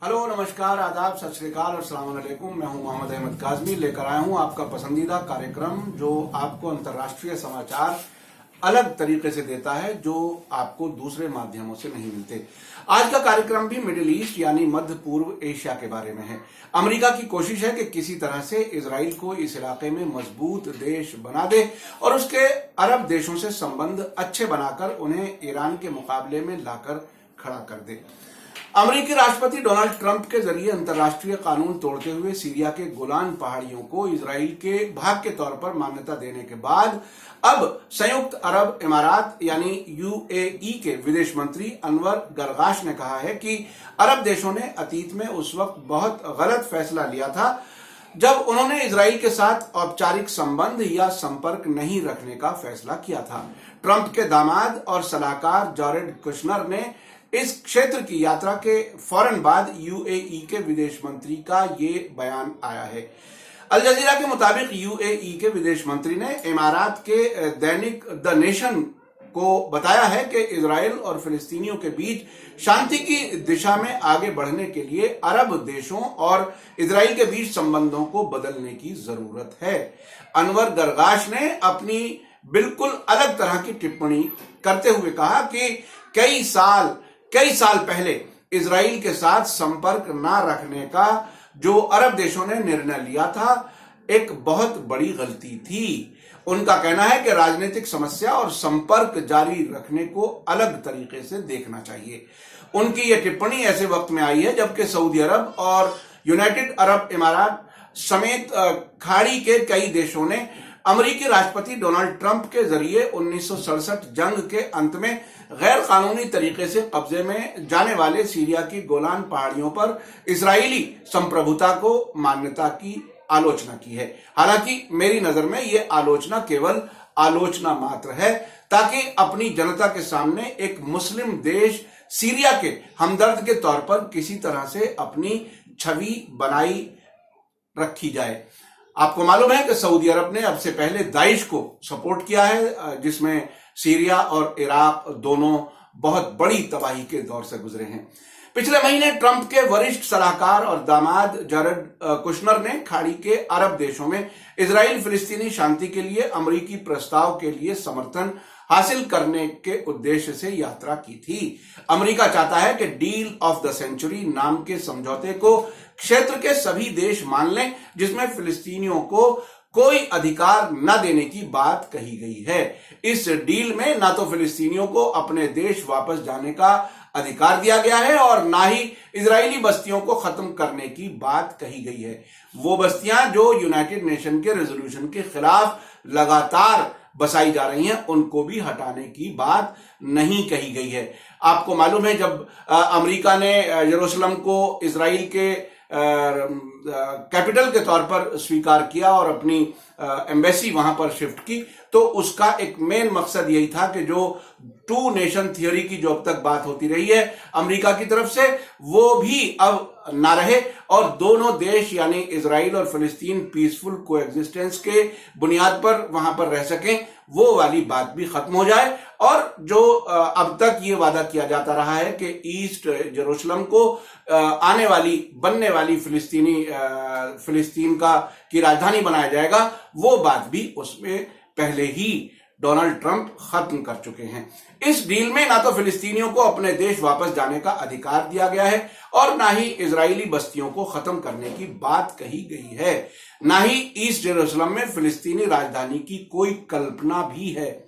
Hello, नमस्कार, आदाब, सत श्री अकाल और अस्सलाम वालेकुम। मैं हूं मोहम्मद अहमद काज़मी, लेकर आया हूं आपका पसंदीदा कार्यक्रम जो आपको अंतर्राष्ट्रीय समाचार अलग तरीके से देता है, जो आपको दूसरे माध्यमों से नहीं मिलते। आज का कार्यक्रम भी मिडिल ईस्ट यानी मध्य पूर्व एशिया के बारे में है। अमेरिका की कोशिश है कि किसी तरह से इजराइल को इस इलाके में मजबूत देश बना दे और उसके अरब देशों से संबंध अच्छे बनाकर उन्हें ईरान के मुकाबले में लाकर खड़ा कर दे। अमेरिकी राष्ट्रपति डोनाल्ड ट्रंप के जरिए अंतर्राष्ट्रीय कानून तोड़ते हुए सीरिया के गोलान पहाड़ियों को इजराइल के भाग के तौर पर मान्यता देने के बाद अब संयुक्त अरब इमारात यानी यूएई के विदेश मंत्री अनवर गरगाश ने कहा है कि अरब देशों ने अतीत में उस वक्त बहुत गलत फैसला लिया था जब उन्होंने इजराइल के साथ औपचारिक संबंध या संपर्क नहीं रखने का फैसला किया था। ट्रंप के दामाद और सलाहकार जॉरेड कुशनर ने इस क्षेत्र की यात्रा के फौरन बाद यूएई के विदेश मंत्री का ये बयान आया है। अल जजीरा के मुताबिक यूएई के विदेश मंत्री ने इमारात के दैनिक द नेशन को बताया है कि इजराइल और फिलिस्तीनियों के बीच शांति की दिशा में आगे बढ़ने के लिए अरब देशों और इजराइल के बीच संबंधों को बदलने की जरूरत है। अनवर गरगाश ने अपनी बिल्कुल अलग तरह की टिप्पणी करते हुए कहा कि कई साल पहले इजराइल के साथ संपर्क ना रखने का जो अरब देशों ने निर्णय लिया था एक बहुत बड़ी गलती थी। उनका कहना है कि राजनीतिक समस्या और संपर्क जारी रखने को अलग तरीके से देखना चाहिए। उनकी यह टिप्पणी ऐसे वक्त में आई है जबकि सऊदी अरब और यूनाइटेड अरब इमारात समेत खाड़ी के कई देशों ने अमेरिकी राष्ट्रपति डोनाल्ड ट्रंप के जरिए 1967 जंग के अंत में गैर कानूनी तरीके से कब्जे में जाने वाले सीरिया की गोलान पहाड़ियों पर इजरायली संप्रभुता को मान्यता की आलोचना की है। हालांकि मेरी नजर में यह आलोचना केवल आलोचना मात्र है ताकि अपनी जनता के सामने एक मुस्लिम देश सीरिया के हमदर्द के तौर पर किसी तरह से अपनी छवि बनाई रखी जाए। आपको मालूम है कि सऊदी अरब ने अब से पहले दाइश को सपोर्ट किया है, जिसमें सीरिया और इराक दोनों बहुत बड़ी तबाही के दौर से गुजरे हैं। पिछले महीने ट्रंप के वरिष्ठ सलाहकार और दामाद जॉरेड कुशनर ने खाड़ी के अरब देशों में इजराइल फिलिस्तीनी शांति के लिए अमेरिकी प्रस्ताव के लिए समर्थन हासिल करने के उद्देश्य से यात्रा की थी। अमेरिका चाहता है कि डील ऑफ द सेंचुरी नाम के समझौते को क्षेत्र के सभी देश मान लें, जिसमें फिलिस्तीनियों को कोई अधिकार न देने की बात कही गई है। इस डील में ना तो फिलिस्तीनियों को अपने देश वापस जाने का अधिकार दिया गया है और ना ही इजरायली बस्तियों को खत्म करने की बात कही गई है। वो बस्तियां जो यूनाइटेड नेशन के रेजोल्यूशन के खिलाफ लगातार बसाई जा रही हैं, उनको भी हटाने की बात नहीं कही गई है। आपको मालूम है जब अमेरिका ने यरूशलेम को इजराइल के कैपिटल के तौर पर स्वीकार किया और अपनी एम्बेसी वहां पर शिफ्ट की, तो उसका एक मेन मकसद यही था कि जो टू नेशन थियोरी की जो अब तक बात होती रही है अमेरिका की तरफ से, वो भी अब ना रहे और दोनों देश यानी इजराइल और फिलिस्तीन पीसफुल कोएग्जिस्टेंस के बुनियाद पर वहां पर रह सकें, वो वाली बात भी खत्म हो जाए। और जो अब तक ये वादा किया जाता रहा है कि ईस्ट यरूशलेम को बनने वाली फिलिस्तीन की राजधानी बनाया जाएगा, वो बात भी उसमें पहले ही डोनाल्ड ट्रंप खत्म कर चुके हैं। इस डील में ना तो फिलिस्तीनियों को अपने देश वापस जाने का अधिकार दिया गया है और ना ही इजरायली बस्तियों को खत्म करने की बात कही गई है, ना ही ईस्ट यरूशलेम में फिलिस्तीनी राजधानी की कोई कल्पना भी है।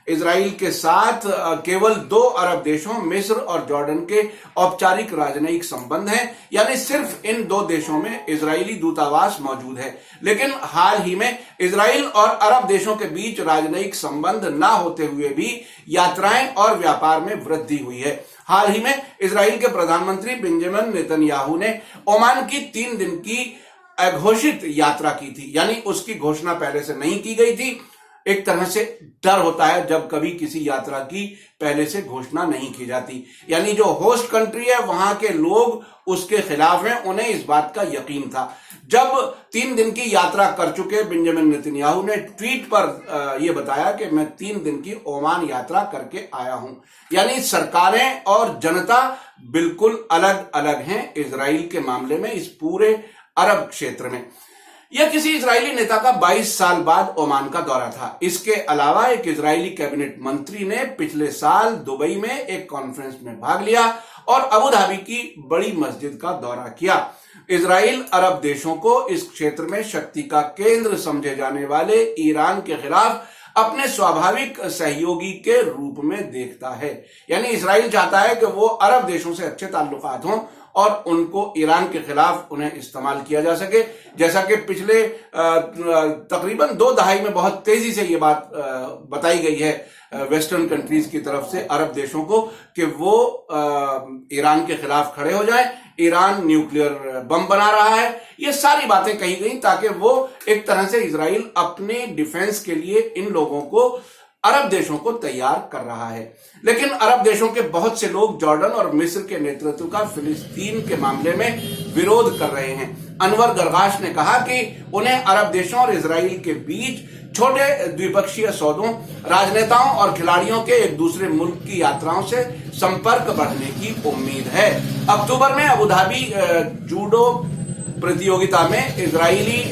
इजराइल के साथ केवल 2 अरब देशों मिस्र और जॉर्डन के औपचारिक राजनयिक संबंध हैं, यानी सिर्फ इन 2 देशों में इजरायली दूतावास मौजूद है। लेकिन हाल ही में इजराइल और अरब देशों के बीच राजनयिक संबंध ना होते हुए भी यात्राएं और व्यापार में वृद्धि हुई है। हाल ही में इजराइल के प्रधानमंत्री बेंजामिन नेतन्याहू ने ओमान की 3 दिन की अघोषित यात्रा की थी, यानी उसकी घोषणा पहले से नहीं की गई थी। एक तरह से डर होता है जब कभी किसी यात्रा की पहले से घोषणा नहीं की जाती। यानी जो होस्ट कंट्री है वहां के लोग उसके खिलाफ हैं, उन्हें इस बात का यकीन था। जब 3 दिन की यात्रा कर चुके बेंजामिन नेतन्याहू ने ट्वीट पर यह बताया कि मैं 3 दिन की ओमान यात्रा करके आया हूं। यानी सरकारें और जनता बिल्कुल अलग अलग हैं इजराइल के मामले में, इस पूरे अरब क्षेत्र में। यह किसी इजरायली नेता का 22 साल बाद ओमान का दौरा था। इसके अलावा एक इजरायली कैबिनेट मंत्री ने पिछले साल दुबई में एक कॉन्फ्रेंस में भाग लिया और अबू धाबी की बड़ी मस्जिद का दौरा किया। इजराइल अरब देशों को इस क्षेत्र में शक्ति का केंद्र समझे जाने वाले ईरान के खिलाफ अपने स्वाभाविक सहयोगी के रूप में देखता है। यानी इजराइल चाहता है कि वो अरब देशों से अच्छे ताल्लुकात हों और उनको ईरान के खिलाफ उन्हें इस्तेमाल किया जा सके। जैसा कि पिछले तकरीबन 2 दहाई में बहुत तेजी से ये बात बताई गई है वेस्टर्न कंट्रीज की तरफ से अरब देशों को कि वो ईरान के खिलाफ खड़े हो जाए। ईरान न्यूक्लियर बम बना रहा है, ये सारी बातें कही गई ताकि वो एक तरह से इजराइल अपने डिफेंस के लिए इन लोगों को अरब देशों को तैयार कर रहा है। लेकिन अरब देशों के बहुत से लोग जॉर्डन और मिस्र के नेतृत्व का फिलिस्तीन के मामले में विरोध कर रहे हैं। अनवर गरगाश ने कहा कि उन्हें अरब देशों और इजराइल के बीच छोटे द्विपक्षीय सौदों, राजनेताओं और खिलाड़ियों के एक दूसरे मुल्क की यात्राओं से संपर्क बढ़ने की उम्मीद है। अक्टूबर में अबू धाबी जूडो प्रतियोगिता में इजरायली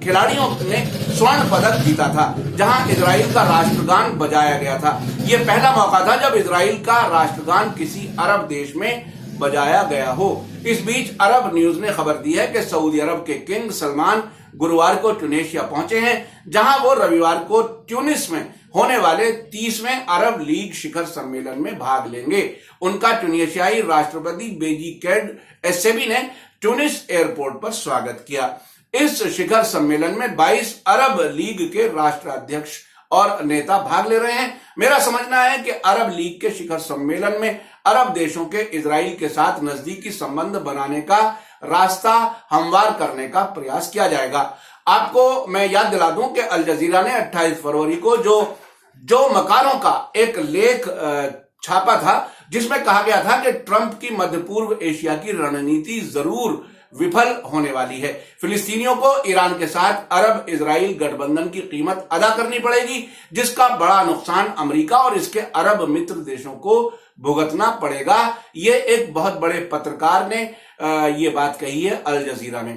खिलाड़ियों ने स्वर्ण पदक जीता था, जहां इजराइल का राष्ट्रगान बजाया गया था। यह पहला मौका था जब इजराइल का राष्ट्रगान किसी अरब देश में बजाया गया हो। इस बीच अरब न्यूज ने खबर दी है कि सऊदी अरब के किंग सलमान गुरुवार को ट्यूनीशिया पहुंचे हैं, जहां वो रविवार को ट्यूनिस में होने वाले 30वें अरब लीग शिखर सम्मेलन में भाग लेंगे। उनका ट्यूनीशियाई राष्ट्रपति बेजी कैड एसेबी ने ट्यूनिस एयरपोर्ट पर स्वागत किया। इस शिखर सम्मेलन में 22 अरब लीग के राष्ट्राध्यक्ष और नेता भाग ले रहे हैं। मेरा समझना है कि अरब लीग के शिखर सम्मेलन में अरब देशों के इजराइल के साथ नजदीकी संबंध बनाने का रास्ता हमवार करने का प्रयास किया जाएगा। आपको मैं याद दिला दूं कि अल जजीरा ने 28 फरवरी को जो मकानों का एक लेख छापा था, जिसमें कहा गया था कि ट्रंप की मध्य पूर्व एशिया की रणनीति जरूर विफल होने वाली है। फिलिस्तीनियों को ईरान के साथ अरब इजराइल गठबंधन की कीमत अदा करनी पड़ेगी, जिसका बड़ा नुकसान अमेरिका और इसके अरब मित्र देशों को भुगतना पड़ेगा। ये एक बहुत बड़े पत्रकार ने ये बात कही है अल जजीरा में।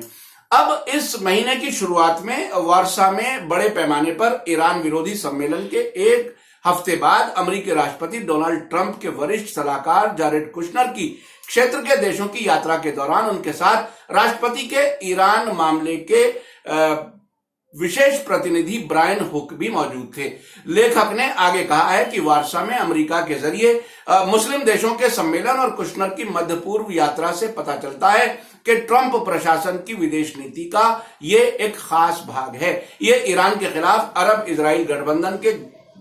अब इस महीने की शुरुआत में वार्सा में बड़े पैमाने पर ईरान विरोधी सम्मेलन के एक हफ्ते बाद अमेरिकी राष्ट्रपति डोनाल्ड ट्रंप के वरिष्ठ सलाहकार जारेड कुशनर की क्षेत्र के देशों की यात्रा के दौरान उनके साथ राष्ट्रपति के ईरान मामले के विशेष प्रतिनिधि ब्रायन हुक भी मौजूद थे। लेखक ने आगे कहा है कि वार्सा में अमेरिका के जरिए मुस्लिम देशों के सम्मेलन और कुशनर की मध्य पूर्व यात्रा से पता चलता है कि ट्रंप प्रशासन की विदेश नीति का ये एक खास भाग है। ये ईरान के खिलाफ अरब इजराइल गठबंधन के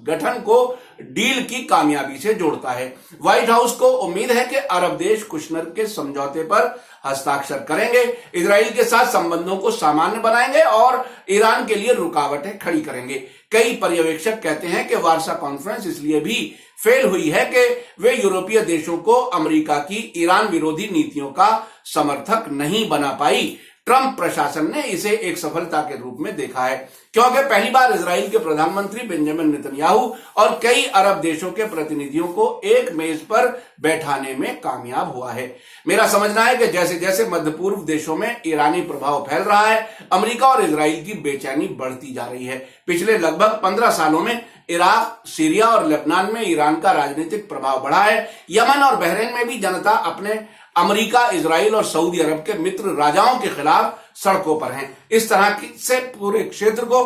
गठन को डील की कामयाबी से जोड़ता है। व्हाइट हाउस को उम्मीद है कि अरब देश कुशनर के समझौते पर हस्ताक्षर करेंगे, इजराइल के साथ संबंधों को सामान्य बनाएंगे और ईरान के लिए रुकावटें खड़ी करेंगे। कई पर्यवेक्षक कहते हैं कि वार्सा कॉन्फ्रेंस इसलिए भी फेल हुई है कि वे यूरोपीय देशों को अमेरिका की ईरान विरोधी नीतियों का समर्थक नहीं बना पाई। ट्रंप प्रशासन ने इसे एक सफलता के रूप में देखा है, क्योंकि पहली बार इजराइल के प्रधानमंत्री बेंजामिन नेतन्याहू और कई अरब देशों के प्रतिनिधियों को एक मेज पर बैठाने में कामयाब हुआ है। मेरा समझना है कि जैसे जैसे मध्य पूर्व देशों में ईरानी प्रभाव फैल रहा है, अमेरिका और इजराइल की बेचैनी बढ़ती जा रही है। पिछले लगभग 15 सालों में इराक, सीरिया और लेबनान में ईरान का राजनीतिक प्रभाव बढ़ा है। यमन और बहरीन में भी जनता अपने अमेरिका, इजराइल और सऊदी अरब के मित्र राजाओं के खिलाफ सड़कों पर हैं। इस तरह से पूरे क्षेत्र को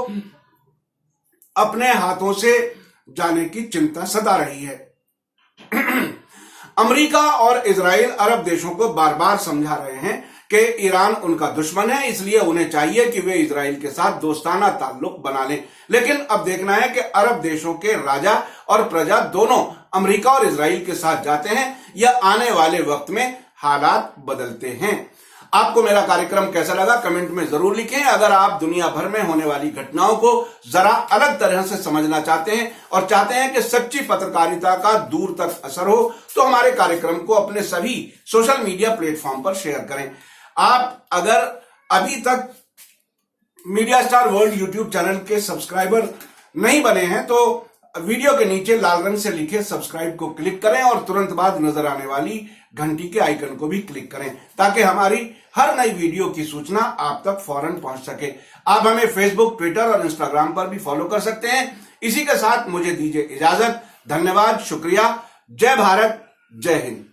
अपने हाथों से जाने की चिंता सता रही है। अमेरिका और इजराइल अरब देशों को बार बार समझा रहे हैं कि ईरान उनका दुश्मन है, इसलिए उन्हें चाहिए कि वे इजराइल के साथ दोस्ताना ताल्लुक बना लें। लेकिन अब देखना है कि अरब देशों के राजा और प्रजा दोनों अमेरिका और इजराइल के साथ जाते हैं या आने वाले वक्त में हालात बदलते हैं। आपको मेरा कार्यक्रम कैसा लगा कमेंट में जरूर लिखें। अगर आप दुनिया भर में होने वाली घटनाओं को जरा अलग तरह से समझना चाहते हैं और चाहते हैं कि सच्ची पत्रकारिता का दूर तक असर हो, तो हमारे कार्यक्रम को अपने सभी सोशल मीडिया प्लेटफॉर्म पर शेयर करें। आप अगर अभी तक media star world YouTube channel के सब्सक्राइबर नहीं बने हैं तो वीडियो के नीचे लाल रंग से लिखे सब्सक्राइब को क्लिक करें और तुरंत बाद नजर आने वाली घंटी के आइकन को भी क्लिक करें ताकि हमारी हर नई वीडियो की सूचना आप तक फौरन पहुंच सके। आप हमें फेसबुक, ट्विटर और इंस्टाग्राम पर भी फॉलो कर सकते हैं। इसी के साथ मुझे दीजिए इजाजत। धन्यवाद, शुक्रिया। जय भारत, जय हिंद।